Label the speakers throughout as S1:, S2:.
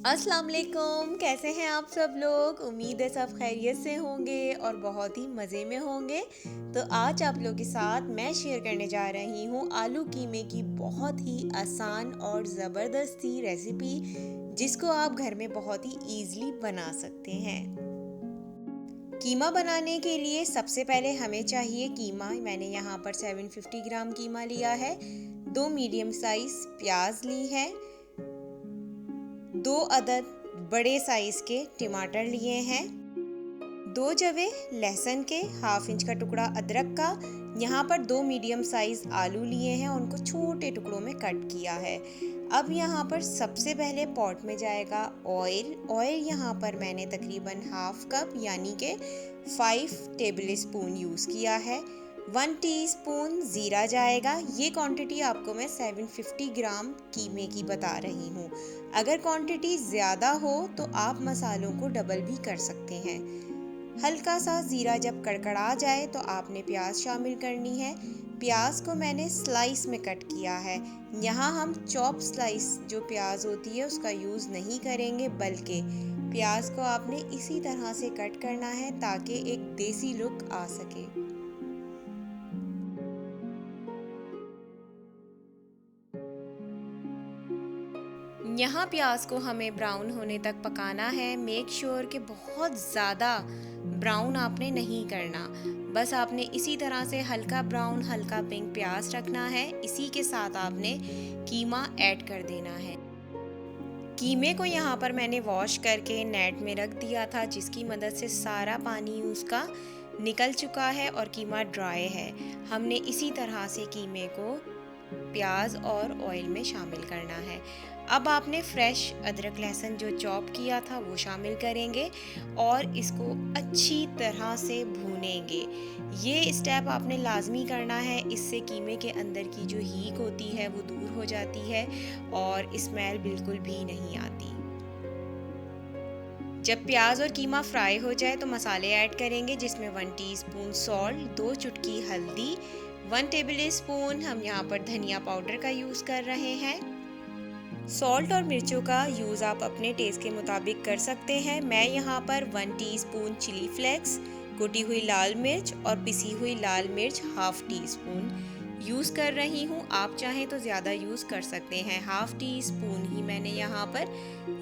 S1: अस्सलाम वालेकुम। कैसे हैं आप सब लोग? उम्मीद है सब खैरियत से होंगे और बहुत ही मज़े में होंगे। तो आज आप लोगों के साथ मैं शेयर करने जा रही हूँ आलू कीमे की बहुत ही आसान और ज़बरदस्त सी रेसिपी, जिसको आप घर में बहुत ही ईज़िली बना सकते हैं। कीमा बनाने के लिए सबसे पहले हमें चाहिए कीमा। मैंने यहाँ पर 750 ग्राम कीमा लिया है। 2 मीडियम साइज़ प्याज ली है। 2 अदद बड़े साइज़ के टमाटर लिए हैं। 2 जवे लहसुन के, हाफ इंच का टुकड़ा अदरक का। यहाँ पर 2 मीडियम साइज़ आलू लिए हैं, उनको छोटे टुकड़ों में कट किया है। अब यहाँ पर सबसे पहले पॉट में जाएगा ऑयल। ऑयल यहाँ पर मैंने तकरीबन हाफ कप यानी कि 5 टेबल स्पून यूज़ किया है। 1 टीस्पून ज़ीरा जाएगा। ये क्वांटिटी आपको मैं 750 ग्राम कीमे की बता रही हूँ। अगर क्वांटिटी ज़्यादा हो तो आप मसालों को डबल भी कर सकते हैं। हल्का सा ज़ीरा जब कड़कड़ा जाए तो आपने प्याज शामिल करनी है। प्याज को मैंने स्लाइस में कट किया है। यहाँ हम चॉप स्लाइस जो प्याज होती है उसका यूज़ नहीं करेंगे, बल्कि प्याज को आपने इसी तरह से कट करना है ताकि एक देसी लुक आ सके। यहाँ प्याज को हमें ब्राउन होने तक पकाना है। मेक श्योर कि बहुत ज़्यादा ब्राउन आपने नहीं करना, बस आपने इसी तरह से हल्का ब्राउन हल्का पिंक प्याज रखना है। इसी के साथ आपने कीमा ऐड कर देना है। कीमे को यहाँ पर मैंने वॉश करके नेट में रख दिया था, जिसकी मदद से सारा पानी उसका निकल चुका है और कीमा ड्राई है। हमने इसी तरह से कीमे को प्याज और ऑयल में शामिल करना है। अब आपने फ्रेश अदरक लहसुन जो चॉप किया था वो शामिल करेंगे और इसको अच्छी तरह से भूनेंगे। ये स्टेप आपने लाजमी करना है, इससे कीमे के अंदर की जो हीक होती है वो दूर हो जाती है और स्मेल बिल्कुल भी नहीं आती। जब प्याज और कीमा फ्राई हो जाए तो मसाले ऐड करेंगे, जिसमें 1 टीस्पून सॉल्ट, 2 चुटकी हल्दी, 1 टेबल स्पून हम यहाँ पर धनिया पाउडर का यूज़ कर रहे हैं। सॉल्ट और मिर्चों का यूज़ आप अपने टेस्ट के मुताबिक कर सकते हैं। मैं यहाँ पर 1 टीस्पून चिली फ्लेक्स, कुटी हुई लाल मिर्च और पिसी हुई लाल मिर्च हाफ टी स्पून यूज़ कर रही हूँ। आप चाहें तो ज़्यादा यूज़ कर सकते हैं। हाफ टी स्पून ही मैंने यहाँ पर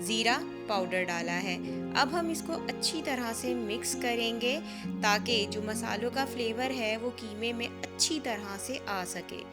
S1: ज़ीरा पाउडर डाला है। अब हम इसको अच्छी तरह से मिक्स करेंगे ताकि जो मसालों का फ्लेवर है वो कीमे में अच्छी तरह से आ सके।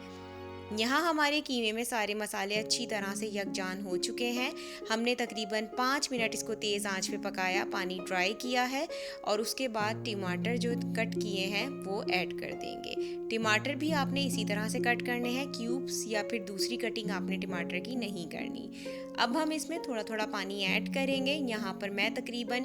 S1: यहाँ हमारे कीमे में सारे मसाले अच्छी तरह से यकजान हो चुके हैं। हमने तकरीबन 5 मिनट इसको तेज़ आंच पे पकाया, पानी ड्राई किया है और उसके बाद टमाटर जो कट किए हैं वो ऐड कर देंगे। टमाटर भी आपने इसी तरह से कट करने हैं, क्यूब्स या फिर दूसरी कटिंग आपने टमाटर की नहीं करनी। अब हम इसमें थोड़ा थोड़ा पानी ऐड करेंगे। यहाँ पर मैं तकरीबन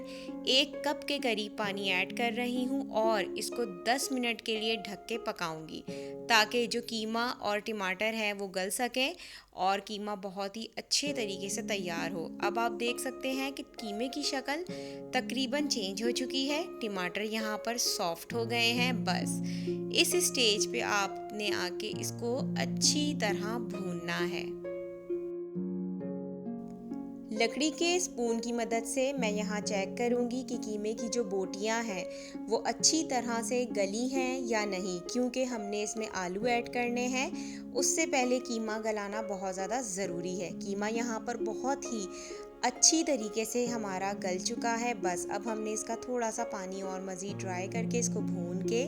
S1: 1 कप के करीब पानी ऐड कर रही हूँ और इसको 10 मिनट के लिए ढक के पकाऊंगी ताकि जो कीमा और टमाटर है वो गल सकें और कीमा बहुत ही अच्छे तरीके से तैयार हो। अब आप देख सकते हैं कि कीमे की शक्ल तकरीबन चेंज हो चुकी है, टमाटर यहाँ पर सॉफ्ट हो गए हैं। बस इस स्टेज पे आपने आके इसको अच्छी तरह भूनना है। लकड़ी के स्पून की मदद से मैं यहाँ चेक करूँगी कि कीमे की जो बोटियाँ हैं वो अच्छी तरह से गली हैं या नहीं, क्योंकि हमने इसमें आलू ऐड करने हैं। उससे पहले कीमा गलाना बहुत ज़्यादा ज़रूरी है। कीमा यहाँ पर बहुत ही अच्छी तरीके से हमारा गल चुका है। बस अब हमने इसका थोड़ा सा पानी और मज़ीद ड्राई करके इसको भून के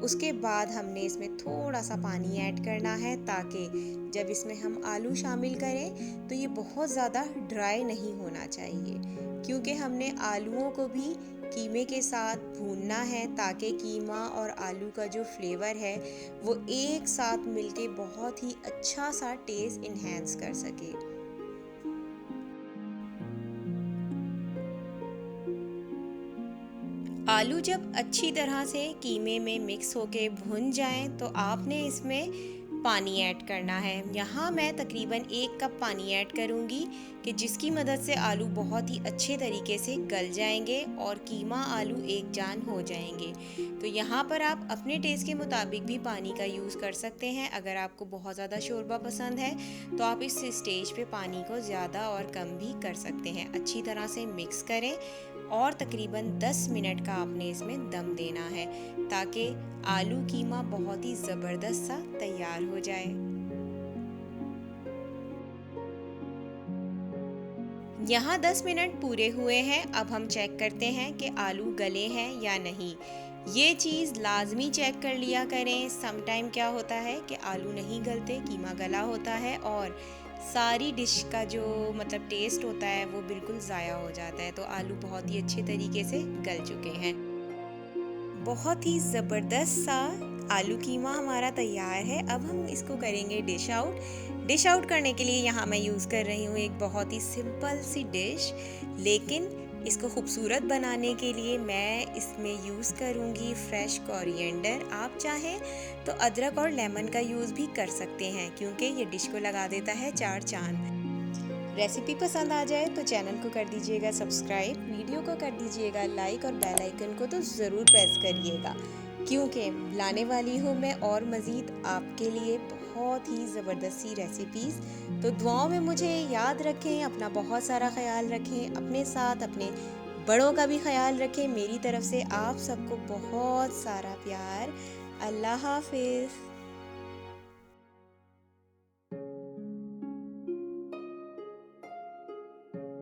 S1: उसके बाद हमने इसमें थोड़ा सा पानी ऐड करना है ताकि जब इसमें हम आलू शामिल करें तो ये बहुत ज़्यादा ड्राई नहीं होना चाहिए, क्योंकि हमने आलूओं को भी कीमे के साथ भूनना है ताकि कीमा और आलू का जो फ्लेवर है वो एक साथ मिलके बहुत ही अच्छा सा टेस्ट इन्हेंस कर सके। आलू जब अच्छी तरह से कीमे में मिक्स होके भुन जाएं तो आपने इसमें पानी ऐड करना है। यहाँ मैं तकरीबन 1 कप पानी ऐड करूँगी कि जिसकी मदद से आलू बहुत ही अच्छे तरीके से गल जाएंगे और कीमा आलू एक जान हो जाएंगे। तो यहाँ पर आप अपने टेस्ट के मुताबिक भी पानी का यूज़ कर सकते हैं। अगर आपको बहुत ज़्यादा शोरबा पसंद है तो आप इस स्टेज पे पानी को ज़्यादा और कम भी कर सकते हैं। अच्छी तरह से मिक्स करें और तकरीबन 10 मिनट का आपने इसमें दम देना है ताकि आलू कीमा बहुत ही ज़बरदस्त सा तैयार हो जाए। यहाँ 10 मिनट पूरे हुए हैं। अब हम चेक करते हैं कि आलू गले हैं या नहीं। ये चीज़ लाजमी चेक कर लिया करें। सम टाइम क्या होता है कि आलू नहीं गलते, कीमा गला होता है और सारी डिश का जो मतलब टेस्ट होता है वो बिल्कुल ज़ाया हो जाता है। तो आलू बहुत ही अच्छे तरीके से गल चुके हैं। बहुत ही ज़बरदस्त सा आलू कीमा हमारा तैयार है। अब हम इसको करेंगे डिश आउट। डिश आउट करने के लिए यहाँ मैं यूज़ कर रही हूँ एक बहुत ही सिंपल सी डिश, लेकिन इसको खूबसूरत बनाने के लिए मैं इसमें यूज़ करूँगी फ्रेश कोरिएंडर। आप चाहें तो अदरक और लेमन का यूज़ भी कर सकते हैं क्योंकि ये डिश को लगा देता है 4 चांद। रेसिपी पसंद आ जाए तो चैनल को कर दीजिएगा सब्सक्राइब, वीडियो को कर दीजिएगा लाइक और बेल आइकन को तो ज़रूर प्रेस करिएगा क्योंकि लाने वाली हूँ मैं और मज़ीद आपके लिए बहुत ही ज़बरदस्त सी रेसिपीज़। तो दुआओं में मुझे याद रखें, अपना बहुत सारा ख्याल रखें, अपने साथ अपने बड़ों का भी ख्याल रखें। मेरी तरफ से आप सबको बहुत सारा प्यार। अल्लाह हाफिज़।